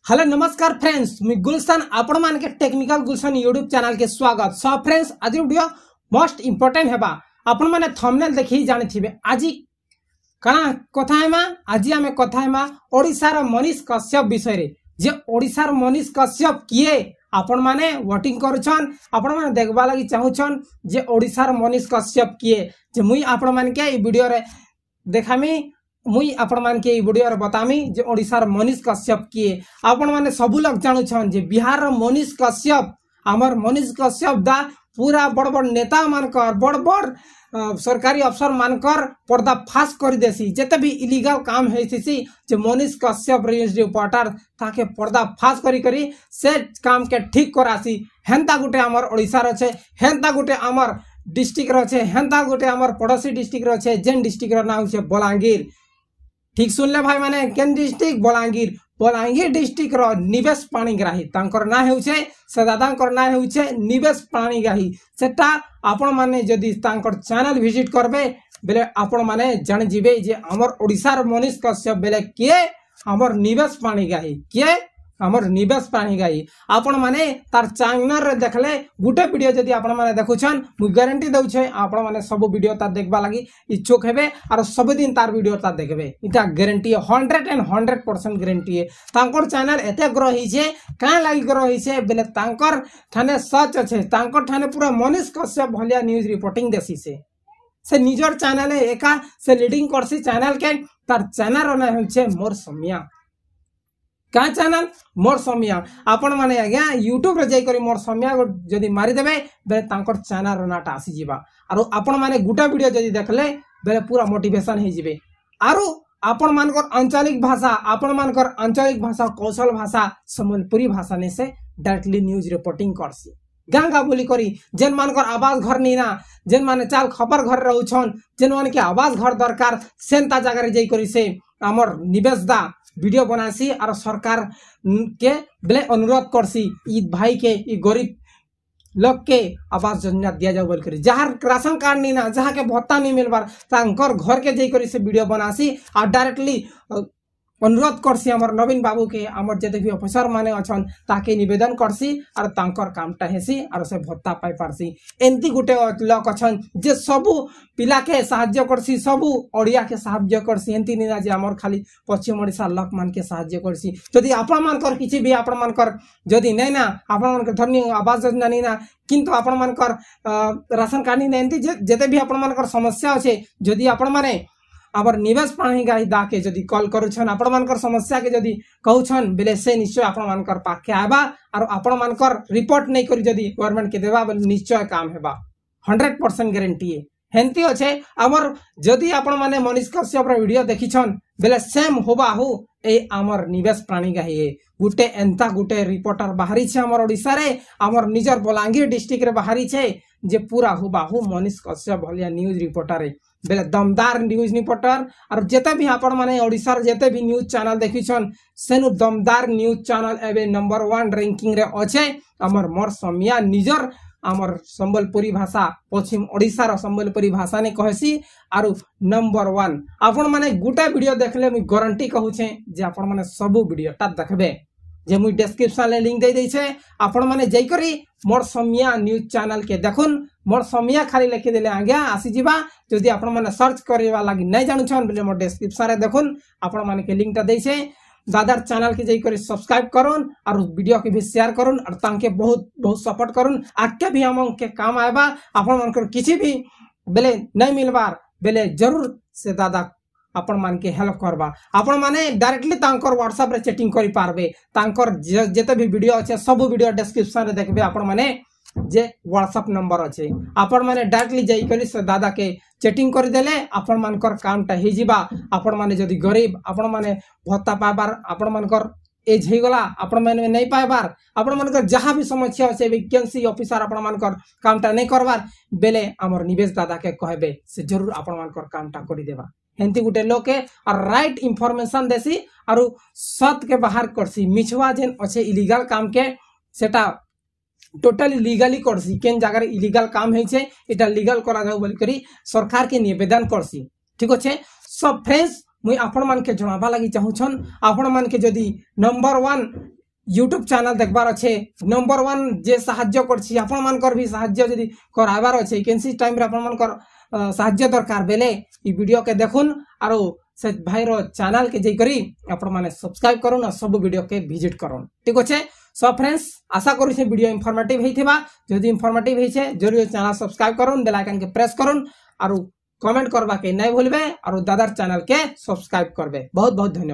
Hello नमस्कार friends मुई गुलशन आपण मान के टेक्निकल गुलशन यूट्यूब चैनल के स्वागत। सो फ्रेंड्स आज वीडियो मोस्ट इंपोर्टेंट हेबा आपण माने थंबनेल देखि जानि थिबे। आज कना कथा हेमा आज आमे कथा हेमा ओडिसा रो मनीष कश्यप विषय रे। जे ओडिसा रो मनीष कश्यप किए आपण माने वोटिंग करूछन, आपण माने देखबा लागि चाहुछन जे ओडिसा रो मनीष कश्यप किए। जे मुई आपण मान के ई वीडियो रे देखामी मुई आपण मान के वीडियो रे बतामी जे ओडिसा मनीष कश्यप किए। आपण माने सब लोग जानुछन जे बिहार मनीष कश्यप हमर मनीष कश्यप दा पूरा बड़ बड़ नेता मानकर बड़ बड़ सरकारी अफसर मानकर पर्दा फास कर देसी। जेते भी इलीगल काम हेसी जे मनीष कश्यप रिपोर्टर ताके पर्दा फास करी करी से काम के ठीक करासी। हेंता गुटे हमर ओडिसा रे छे, हेंता गुटे हमर डिस्ट्रिक्ट रे छे, हेंता गुटे हमर पड़ोसी डिस्ट्रिक्ट रे छे जेन डिस्ट्रिक्ट रो नाम छे बलांगीर। ठीक सुनले भाई माने केन डिस्ट्रिक्ट बलांगीर। बलांगीर डिस्ट्रिक्ट रो निवेश पाणीग्राही तांकर ना हेउछे से दादांकर ना हेउछे निवेश पाणीग्राही। सेटा आपण माने जदी तांकर चैनल विजिट करबे बेले आपण माने जानि जिबे जे हमर ओडिसा रो मनीष कश्यप बेले के हमर निवेश पाणीग्राही के हमर निवेश पाणीग्राही। आपण माने तार चैनल रे देखले गुटे वीडियो जदी आपण माने देखुछन मु गारंटी दउ छे आपण माने सब वीडियो ता देखबा लागि इच्छुक हेबे और सब दिन तार वीडियो ता देखबे। इटा गारंटी 100% गारंटी है। तांकर चैनल एते ग्रो ही छे का लागि ग्रो ही छे बेले तांकर थाने सच छे, तांकर थाने पूरा मनीष कश्यप भलिया न्यूज रिपोर्टिंग देसी से निजर चैनल एका से लीडिंग करसी चैनल के। तार चैनल ना होछे मोर समिया का चैनल मोर समिया। आपण माने आज्ञा यूट्यूब रे जाई करी मोर समिया जदी मारी देबे बेले तांकर चैनल नाटा आसी जिबा आरो आपण माने गुटा वीडियो जदी देखले बेले पूरा मोटिवेशन हे जिबे। आरो आपण मानकर आंचलिक भाषा कौशल भाषा संबलपुरी भाषा ने से डायरेक्टली न्यूज रिपोर्टिंग करसी। गांगा बोली करी जेन मानकर आवास घर नीना जेन माने चाल खबर घर रहउछन जेन माने के आवास घर दरकार सेंता जगह रे जाई करी से हमर निवेश दा वीडियो बनासी और सरकार के बेले अनुरोध करसी ई भाई के ई गरीब लोग के आवास योजना दिया जाओ बोल करी। जहाँ राशन कार्ड नहीं ना जहाँ के भत्ता नहीं मिलबार तांकर घर के जाई करी से वीडियो बनासी और डायरेक्टली अनुरोध करसी हमर नवीन बाबू के हमर जते भी ऑफिसर माने अछन ताके निवेदन करसी और तांकर कामटा हेसी और से भत्ता पाई पारसी। एंती गुटे लोक अछन जे सबु पिला के सहाय्य करसी सबु ओडिया के सहाय्य करसी। एंती निना जे हमर खाली पश्चिम ओडिसा लोक मान के सहाय्य करसी। जदी आपण मानकर किछि भी आपण मानकर जदी नै ना आपण मानकर धरनी आवास योजना नै ना किंतु आपण मानकर राशन कार्ड नै एंती जते भी आपण मानकर समस्या अछि जदी आपण माने आबर निवेश पाणीग्राही दा के जदी कॉल करूछन आपण मानकर समस्या के जदी कहउछन बेले से निश्चय आपण मानकर पाखे आबा और आपण मानकर रिपोर्ट नै करी जदी गवर्नमेंट के देबा बेले निश्चय काम हेबा 100% गारंटी है। हेंती अच्छे आमर जदी आपण माने मनीष कश्यप रो वीडियो देखिछन बेले सेम होबाहु ए आमर निवेश पाणीग्राही है। गुटे एंता गुटे रिपोर्टर बाहरी छे हमर ओडिसा रे हमर निजर बलांगीर डिस्ट्रिक्ट रे बाहरी छे जे पूरा होबाहु मनीष कश्यप भलिया न्यूज रिपोर्टर है बेले दमदार न्यूज रिपोर्टर। और जेते भी आपण माने ओडिसा रे जेते भी न्यूज चैनल देखिछन सेनु दमदार न्यूज चैनल एबे नंबर 1 रैंकिंग रे अच्छे हमर मोर समिया निजर हमर संबलपुरी भाषा पश्चिम ओडिसा रो संबलपुरी भाषा ने कहसी आरु नंबर 1। आपण माने गुटा वीडियो देखले मु गारंटी कहू छे जे आपण माने सब वीडियो ता देखबे जे मु डिस्क्रिप्शन ले लिंक दे दै छे आपण माने जाई करी मोर समिया न्यूज चैनल के देखुन। मोर समिया खाली लिखि देले आज्ञा आसी जिबा। जदी आपण माने सर्च करबा लागि नै जानु छन बेले मोर डिस्क्रिप्शन रे देखुन आपण माने के लिंक ता दै छे। दादार चैनल के जाई करी सब्सक्राइब करुन और वीडियो के भी शेयर करुन और तांके बहुत बहुत सपोर्ट करुन। आके भी हम के काम आएबा आपण मानकर किछि भी बेले नै मिलबार बेले जरूर से दादा आपण मान के हेल्प करबा। आपण माने डायरेक्टली तांकर व्हाट्सएप रे चैटिंग करि पारबे। तांकर जेते भी वीडियो अछि सब वीडियो डिस्क्रिप्शन रे देखबे आपण माने जे व्हाट्सएप नंबर अछि आपण माने डायरेक्टली जाई करी से दादा के चैटिंग कर देले आपण मानकर कामटा हे जिबा। आपण माने जदी गरीब आपण माने भत्ता पाबार आपण मानकर एज हे गला आपण माने नै पाइबार आपण मानकर जहां भी समस्या अछि वैकेंसी ऑफिसर आपण मानकर कामटा नै करबार बेले हमर निवेश दादा के कहबे से जरूर आपण मानकर कामटा करि देबा। हेंती गुटे लोग के और राइट इंफॉर्मेशन देसी और सत के बाहर करसी। मिछवा जेन अच्छे इलीगल काम के सेटा टोटली लीगली करसी। केन जगह इलीगल काम है छे इटा लीगल करा जाऊ बोली करी सरकार के निवेदन करसी। ठीक अच्छे सब फ्रेंड्स मुई आपण मान के जणाबा लागि चाहूछन आपण मान के जदी नंबर 1 यूट्यूब चैनल देखबार अच्छे नंबर 1 जे साहाय्य करछि आपण मानकर भी साहाय्य जदी कराबार अच्छे कैंसी टाइम रे आपण मानकर साहाय्य दरकार बेले ई वीडियो के देखुन आरो से भाई रो चैनल के जई करी आपण माने सब्सक्राइब करूँ सब वीडियो के विजिट करूँ ठीक अच्छे। सो फ्रेंड्स आशा करू से वीडियो इनफॉर्मेटिव हेथिबा जदी इनफॉर्मेटिव हेछे जरूर चैनल सब्सक्राइब करूँ बेल आइकन के प्रेस करूँ आरो कमेंट करबा के नहीं भूलबे और दादार चैनल के सब्सक्राइब करबे। बहुत बहुत धन्यवाद।